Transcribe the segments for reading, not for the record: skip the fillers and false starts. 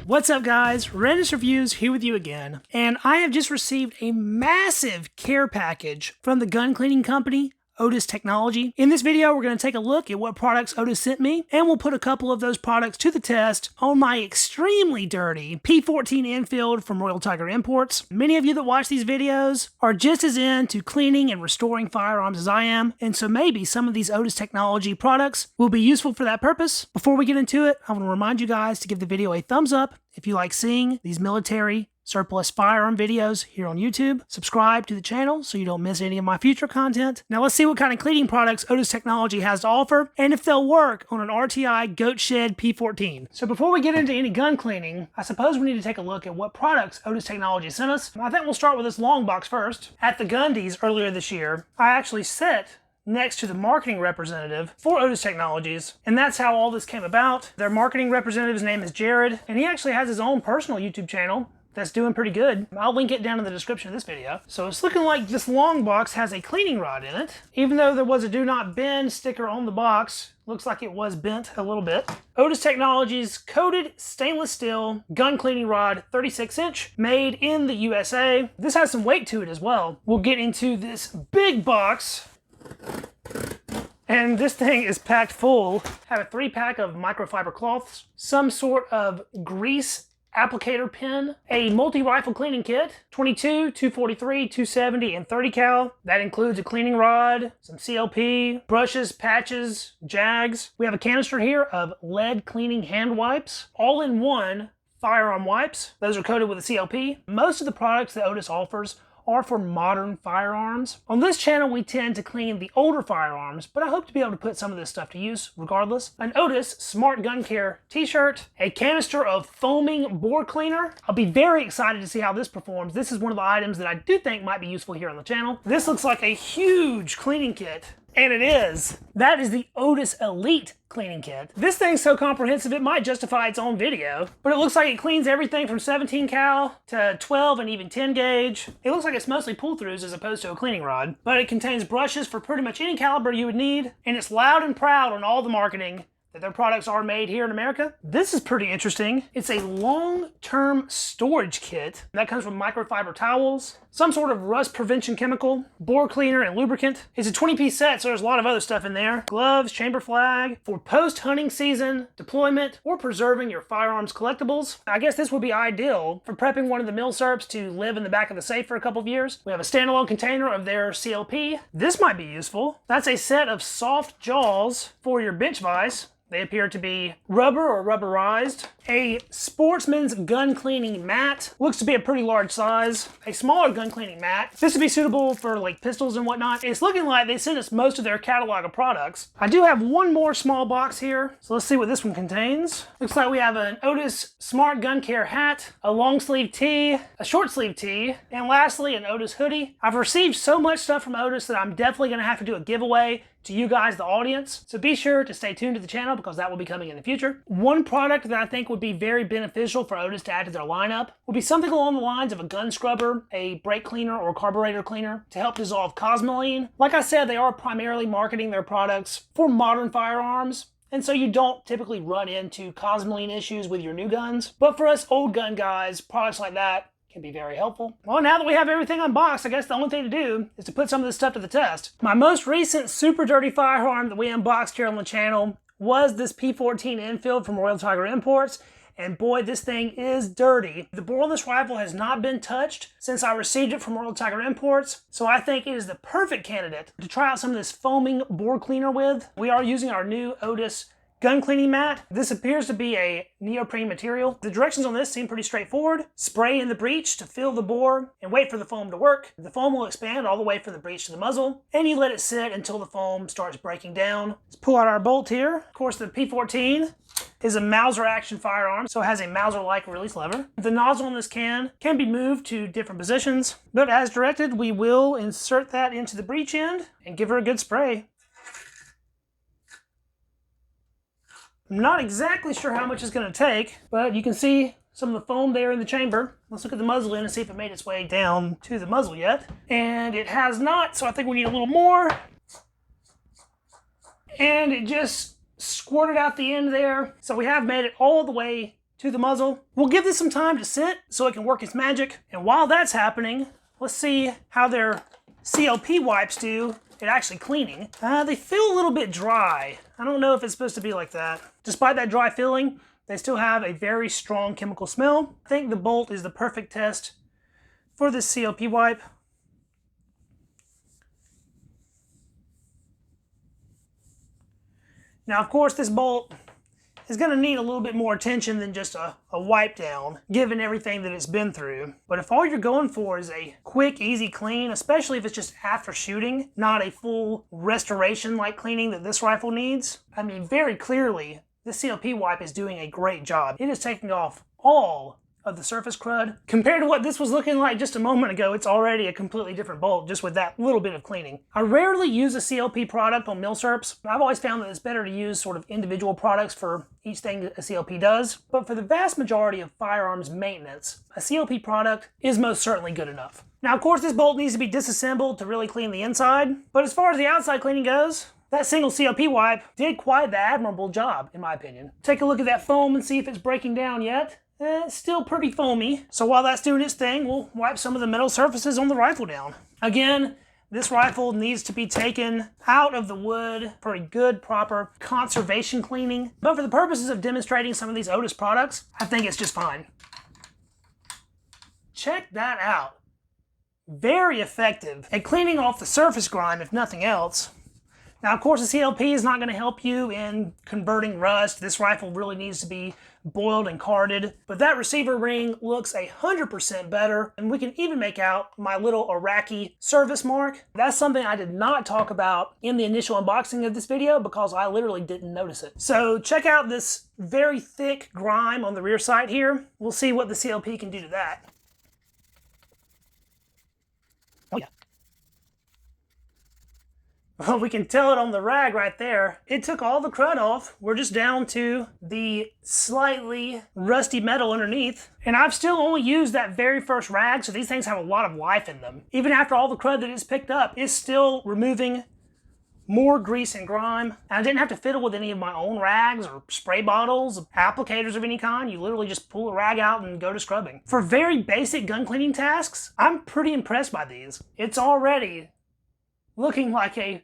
What's up guys, Readiness Reviews here with you again, and I have just received a massive care package from the gun cleaning company, Otis Technology. In this video, we're going to take a look at what products Otis sent me, and we'll put a couple of those products to the test on my extremely dirty P-14 Enfield from Royal Tiger Imports. Many of you that watch these videos are just as into cleaning and restoring firearms as I am, and so maybe some of these Otis Technology products will be useful for that purpose. Before we get into it, I want to remind you guys to give the video a thumbs up if you like seeing these military surplus firearm videos here on YouTube. Subscribe to the channel so you don't miss any of my future content. Now let's see what kind of cleaning products Otis Technology has to offer and if they'll work on an RTI Goat Shed P-14. So before we get into any gun cleaning, I suppose we need to take a look at what products Otis Technology sent us. I think we'll start with this long box first. At the Gundies earlier this year, I actually sat next to the marketing representative for Otis Technologies, and that's how all this came about. Their marketing representative's name is Jared, and he actually has his own personal YouTube channel that's doing pretty good. I'll link it down in the description of this video. So it's looking like this long box has a cleaning rod in it. Even though there was a do not bend sticker on the box, looks like it was bent a little bit. Otis Technology's coated stainless steel gun cleaning rod, 36-inch, made in the USA. This has some weight to it as well. We'll get into this big box, and this thing is packed full. Have a 3-pack of microfiber cloths, some sort of grease applicator pen, a multi-rifle cleaning kit, 22, 243, 270, and 30 cal. That includes a cleaning rod, some CLP, brushes, patches, jags. We have a canister here of lead cleaning hand wipes, all in one firearm wipes. Those are coated with a CLP. Most of the products that Otis offers are for modern firearms. On this channel, we tend to clean the older firearms, but I hope to be able to put some of this stuff to use regardless. An Otis Smart Gun Care t-shirt, a canister of foaming bore cleaner. I'll be very excited to see how this performs. This is one of the items that I do think might be useful here on the channel. This looks like a huge cleaning kit, and it is. That is the Otis Elite cleaning kit. This thing's so comprehensive it might justify its own video, but it looks like it cleans everything from 17 cal to 12 and even 10 gauge. It looks like it's mostly pull-throughs as opposed to a cleaning rod, but it contains brushes for pretty much any caliber you would need, and it's loud and proud on all the marketing that their products are made here in America. This is pretty interesting. It's a long-term storage kit that comes with microfiber towels, some sort of rust prevention chemical, bore cleaner, and lubricant. It's a 20-piece set, so there's a lot of other stuff in there. Gloves, chamber flag, for post-hunting season, deployment, or preserving your firearms collectibles. I guess this would be ideal for prepping one of the milsurps to live in the back of the safe for a couple of years. We have a standalone container of their CLP. This might be useful. That's a set of soft jaws for your bench vise. They appear to be rubber or rubberized. A sportsman's gun cleaning mat. Looks to be a pretty large size. A smaller gun cleaning mat. This would be suitable for like pistols and whatnot. It's looking like they sent us most of their catalog of products. I do have one more small box here, so let's see what this one contains. Looks like we have an Otis Smart Gun Care hat, a long sleeve tee, a short sleeve tee, and lastly an Otis hoodie. I've received so much stuff from Otis that I'm definitely gonna have to do a giveaway to you guys, the audience. So be sure to stay tuned to the channel because that will be coming in the future. One product that I think would be very beneficial for Otis to add to their lineup would be something along the lines of a gun scrubber, a brake cleaner, or carburetor cleaner to help dissolve cosmoline. Like I said, they are primarily marketing their products for modern firearms, and so you don't typically run into cosmoline issues with your new guns. But for us old gun guys, products like that can be very helpful. Well, now that we have everything unboxed, I guess the only thing to do is to put some of this stuff to the test. My most recent super dirty firearm that we unboxed here on the channel was this P-14 Enfield from Royal Tiger Imports, and boy, this thing is dirty. The bore on this rifle has not been touched since I received it from Royal Tiger Imports, so I think it is the perfect candidate to try out some of this foaming bore cleaner with. We are using our new Otis gun cleaning mat. This appears to be a neoprene material. The directions on this seem pretty straightforward. Spray in the breech to fill the bore and wait for the foam to work. The foam will expand all the way from the breech to the muzzle, and you let it sit until the foam starts breaking down. Let's pull out our bolt here. Of course, the P-14 is a Mauser action firearm, so it has a Mauser-like release lever. The nozzle on this can be moved to different positions, but as directed, we will insert that into the breech end and give her a good spray. I'm not exactly sure how much it's going to take, but you can see some of the foam there in the chamber. Let's look at the muzzle end and see if it made its way down to the muzzle yet. And it has not, so I think we need a little more. And it just squirted out the end there. So we have made it all the way to the muzzle. We'll give this some time to sit so it can work its magic. And while that's happening, let's see how their CLP wipes do at actually cleaning. They feel a little bit dry. I don't know if it's supposed to be like that. Despite that dry feeling, they still have a very strong chemical smell. I think the bolt is the perfect test for this CLP wipe. Now, of course, this bolt is going to need a little bit more attention than just a wipe down, given everything that it's been through. But if all you're going for is a quick, easy clean, especially if it's just after shooting, not a full restoration-like cleaning that this rifle needs, I mean, very clearly, this CLP wipe is doing a great job. It is taking off all of the surface crud. Compared to what this was looking like just a moment ago, it's already a completely different bolt just with that little bit of cleaning. I rarely use a CLP product on milsurps. I've always found that it's better to use sort of individual products for each thing a CLP does. But for the vast majority of firearms maintenance, a CLP product is most certainly good enough. Now, of course, this bolt needs to be disassembled to really clean the inside. But as far as the outside cleaning goes, that single CLP wipe did quite the admirable job, in my opinion. Take a look at that foam and see if it's breaking down yet. It's still pretty foamy, so while that's doing its thing, we'll wipe some of the metal surfaces on the rifle down. Again, this rifle needs to be taken out of the wood for a good, proper conservation cleaning. But for the purposes of demonstrating some of these Otis products, I think it's just fine. Check that out. Very effective at cleaning off the surface grime, if nothing else. Now, of course, the CLP is not going to help you in converting rust. This rifle really needs to be boiled and carded. But that receiver ring looks 100% better. And we can even make out my little Iraqi service mark. That's something I did not talk about in the initial unboxing of this video because I literally didn't notice it. So check out this very thick grime on the rear sight here. We'll see what the CLP can do to that. Oh yeah. Well, we can tell it on the rag right there. It took all the crud off. We're just down to the slightly rusty metal underneath. And I've still only used that very first rag, so these things have a lot of life in them. Even after all the crud that it's picked up, it's still removing more grease and grime. And I didn't have to fiddle with any of my own rags or spray bottles, applicators of any kind. You literally just pull a rag out and go to scrubbing. For very basic gun cleaning tasks, I'm pretty impressed by these. It's already looking like a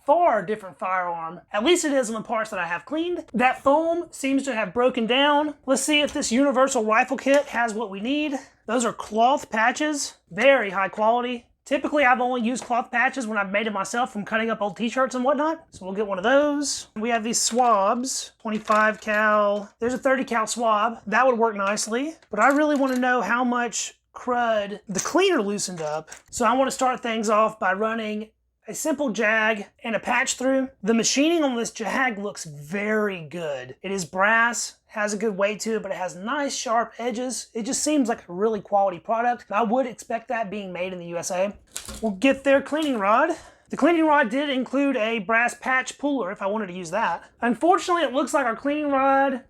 far different firearm. At least it is on the parts that I have cleaned. That foam seems to have broken down. Let's see if this universal rifle kit has what we need. Those are cloth patches, very high quality. Typically, I've only used cloth patches when I've made it myself from cutting up old t-shirts and whatnot. So we'll get one of those. We have these swabs, 25 cal. There's a 30 cal swab. That would work nicely. But I really want to know how much crud the cleaner loosened up. So I want to start things off by running a simple jag and a patch through. The machining on this jag looks very good. It is brass, has a good weight to it, but it has nice sharp edges. It just seems like a really quality product. I would expect that being made in the USA. We'll get their cleaning rod. The cleaning rod did include a brass patch puller if I wanted to use that. Unfortunately, it looks like our cleaning rod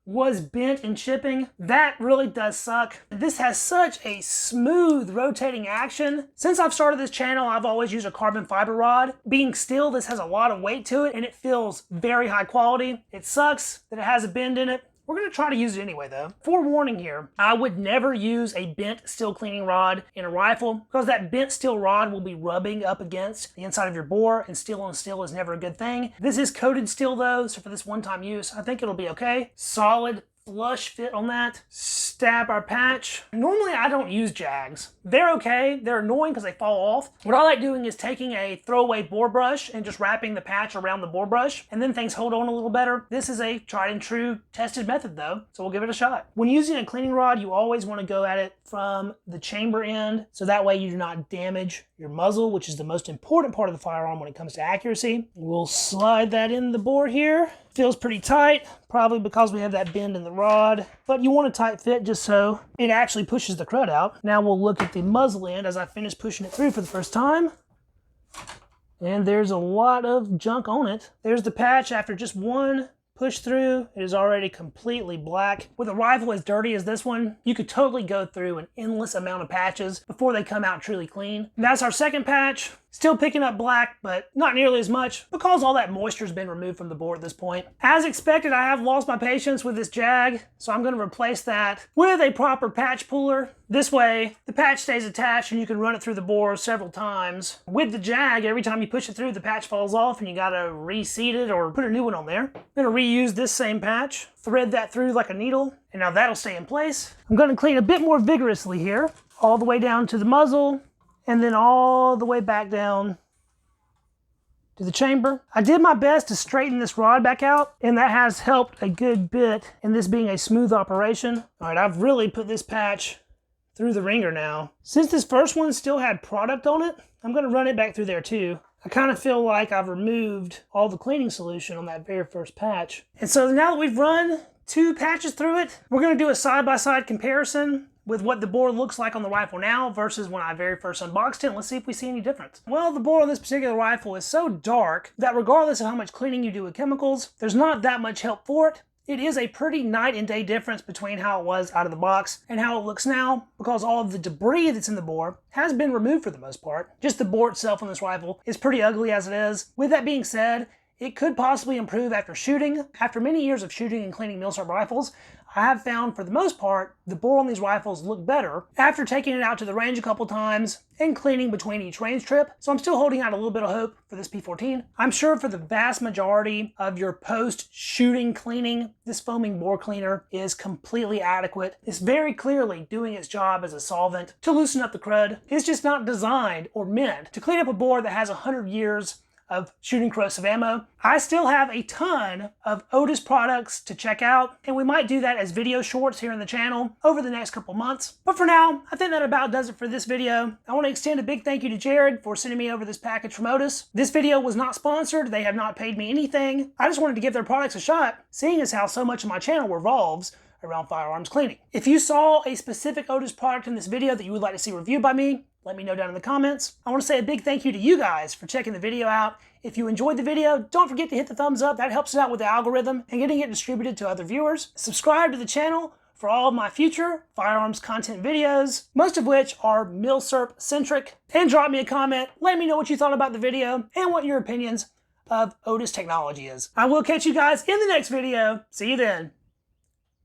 was bent in shipping. That really does suck. This has such a smooth rotating action. Since I've started this channel, I've always used a carbon fiber rod. Being steel, this has a lot of weight to it and it feels very high quality. It sucks that it has a bend in it. We're going to try to use it anyway though. Forewarning here, I would never use a bent steel cleaning rod in a rifle because that bent steel rod will be rubbing up against the inside of your bore, and steel on steel is never a good thing. This is coated steel though, so for this one-time use, I think it'll be okay. Solid flush fit on that. Stab our patch. Normally I don't use jags. They're okay. They're annoying because they fall off. What I like doing is taking a throwaway bore brush and just wrapping the patch around the bore brush, and then things hold on a little better. This is a tried and true tested method though, so we'll give it a shot. When using a cleaning rod, you always want to go at it from the chamber end, so that way you do not damage your muzzle, which is the most important part of the firearm when it comes to accuracy. We'll slide that in the bore here. Feels pretty tight, probably because we have that bend in the rod, but you want a tight fit just so it actually pushes the crud out. Now we'll look at the muzzle end as I finish pushing it through for the first time. And there's a lot of junk on it. There's the patch after just one push through. It is already completely black. With a rifle as dirty as this one, you could totally go through an endless amount of patches before they come out truly clean. And that's our second patch. Still picking up black, but not nearly as much because all that moisture's been removed from the board at this point. As expected, I have lost my patience with this jag, so I'm going to replace that with a proper patch puller. This way, the patch stays attached and you can run it through the bore several times. With the jag, every time you push it through, the patch falls off and you gotta reseat it or put a new one on there. I'm gonna reuse this same patch, thread that through like a needle, and now that'll stay in place. I'm gonna clean a bit more vigorously here, all the way down to the muzzle, and then all the way back down to the chamber. I did my best to straighten this rod back out, and that has helped a good bit in this being a smooth operation. All right, I've really put this patch through the ringer now. Since this first one still had product on it, I'm gonna run it back through there too. I kind of feel like I've removed all the cleaning solution on that very first patch. And so now that we've run 2 patches through it, we're gonna do a side-by-side comparison with what the bore looks like on the rifle now versus when I very first unboxed it. Let's see if we see any difference. Well, the bore on this particular rifle is so dark that regardless of how much cleaning you do with chemicals, there's not that much help for it. It is a pretty night and day difference between how it was out of the box and how it looks now, because all of the debris that's in the bore has been removed for the most part. Just the bore itself on this rifle is pretty ugly as it is. With that being said, it could possibly improve after shooting. After many years of shooting and cleaning milsurp rifles, I have found for the most part, the bore on these rifles look better after taking it out to the range a couple times and cleaning between each range trip. So I'm still holding out a little bit of hope for this P-14. I'm sure for the vast majority of your post-shooting cleaning, this foaming bore cleaner is completely adequate. It's very clearly doing its job as a solvent to loosen up the crud. It's just not designed or meant to clean up a bore that has 100 years of shooting corrosive ammo. I still have a ton of Otis products to check out, and we might do that as video shorts here on the channel over the next couple months. But for now, I think that about does it for this video. I want to extend a big thank you to Jared for sending me over this package from Otis. This video was not sponsored. They have not paid me anything. I just wanted to give their products a shot, seeing as how so much of my channel revolves around firearms cleaning. If you saw a specific Otis product in this video that you would like to see reviewed by me, let me know down in the comments. I want to say a big thank you to you guys for checking the video out. If you enjoyed the video, don't forget to hit the thumbs up. That helps us out with the algorithm and getting it distributed to other viewers. Subscribe to the channel for all of my future firearms content videos, most of which are milsurp centric. And drop me a comment. Let me know what you thought about the video and what your opinions of Otis Technology is. I will catch you guys in the next video. See you then.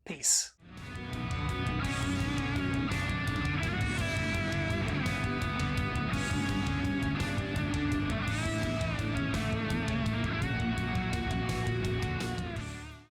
Peace.